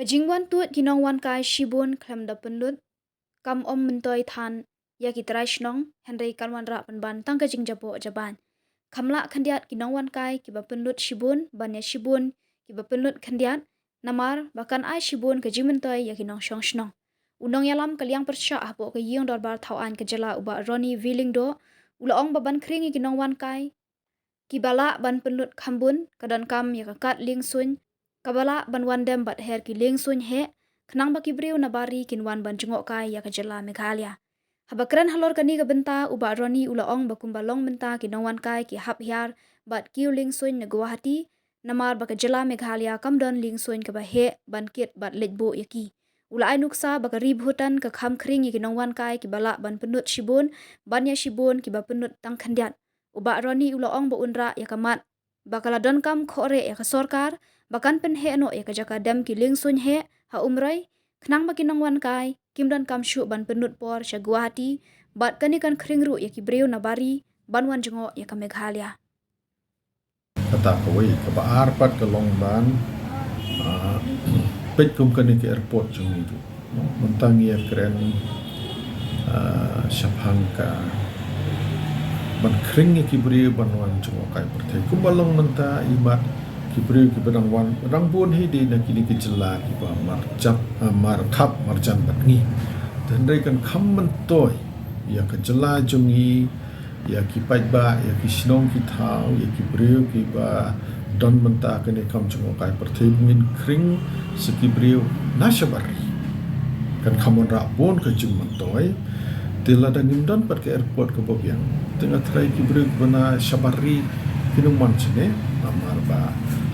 Kajingwan tuat ki Nongwankai Shibun Kham da Pyllut kam mentoi than ya ki trai shnong Henry kalwan ra ban tang kajing jabo jaban Khamla Khyndiat ki Nongwankai Kiba Pyllut Shibun ban ya Shibun Kiba Pyllut Khyndiat namar bahkan ai Shibun kajing mentoi ya ki nong shong shnong unong yalam kaliang persya ahbo ke yeng dorbar thawan kejala uba Roni Willing do ulaong baban kringi ki Nongwankai Kibala ban Pyllut Khambun kadan kam ya kakat ling sun kabala ban wandem bat her ki ling sun he kenang baki briu nabari kinwan ban jengok kai ya kejala Meghalaya habakran halor kani ka benta uba Roni ulaong bakumbalong benta ki Nongwankai ki hap hiar bat kiu ling sun na Guwahati namar baka jela Meghalaya kamdon ling sun ka bahe ban kit bat lejbo yaki ula ai nuksa baka rib hutan ka kham kring ki Nongwankai ki bala ban Pyllut Shibun ban ya Shibun ki ba Pyllut tang Khyndiat uba Roni ulaong ba unra ya kamat bakala don kam khore ya ka sorkar bakan pen he no ya ka jaka dem ki ling sun he ha umrai kenang baki Nongwankai kimdan kam shu ban Pyllut por sha Guwahati bat kani kan kringru ya ki breu nabari ban wan jengo ya ka Meghalaya kata kawai ka baar pat ka long ban pet kum kani ke airport jung itu mentang ya keren syabhangka ban kring ki breu ban wan jengo kai pertai kumbalong menta imat kibriu ki badang wan rang bun hi de na kini ki jela ki ba marjap markhap marjan batngi dan dai kan kham mentoi ya ka jela jungi ya ki paiba ya ki sinong ki thau ya ki briu ki ba don menta kene kam jungo kai perthai min kring sekibriu nashabari kan khamon ra bon ka jung mentoi tela dangim don pat ke airport ke bobiang tengah trai ki briu bana shabari kinung mansine namar ba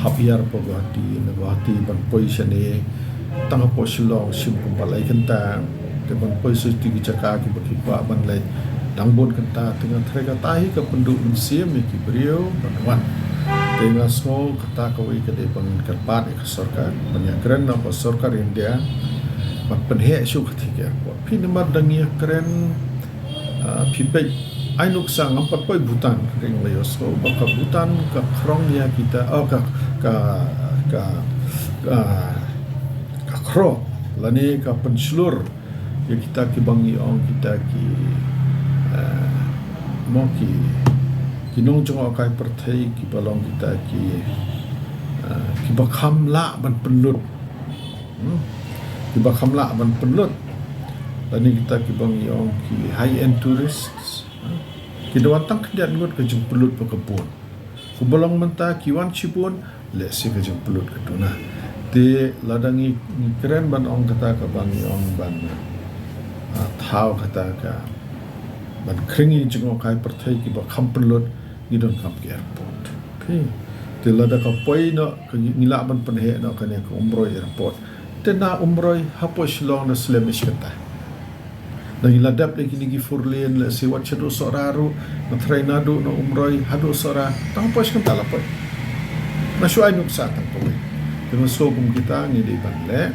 hapiar po Guwahati na Guwahati ban poi sane tanga po silong sim kumpalai kenta te ban poi susti ki jaka ki bakipa ban lai dangbon kenta tengah trega tahi ka penduk mensiam ki beriau ban wan tengah small kata kawai ke de ban kerpat ke sorkar banyak keren na po sorkar India ban penhe su ketika pin mar dangia keren pipai ainuk sang empat poi Bhutan ring layos so baka Bhutan ka krong ya kita ka kro lani ka penslur ya kita ki bangi ong kita ki mo ki kinong jong akai perthai ki balong kita ki bakham la ban Pyllut ki bakham la ban Pyllut lani kita ki bangi ong ki high end tourists kita watang Khyndiat ngut ke jeng Pyllut pe kebun kubalong menta kiwan Shibun le si ke jeng Pyllut ke tuna te ladangi keren ban ong kata ka bang ong ban thau kata ka ban kringi jeng kai perthai ki ba kham Pyllut ni don kam ke airport pe te lada ka poi no ka ngila ban penhe no ka ne ka umroi airport te na umroi hapo shilong na slemish kata nang iladap lagi ni gifurlen la sewat chado soraru na trainado na umroy hado sora tang pos kan talapoi na shuai nuksa tang poi dengan sogum kita ni di banle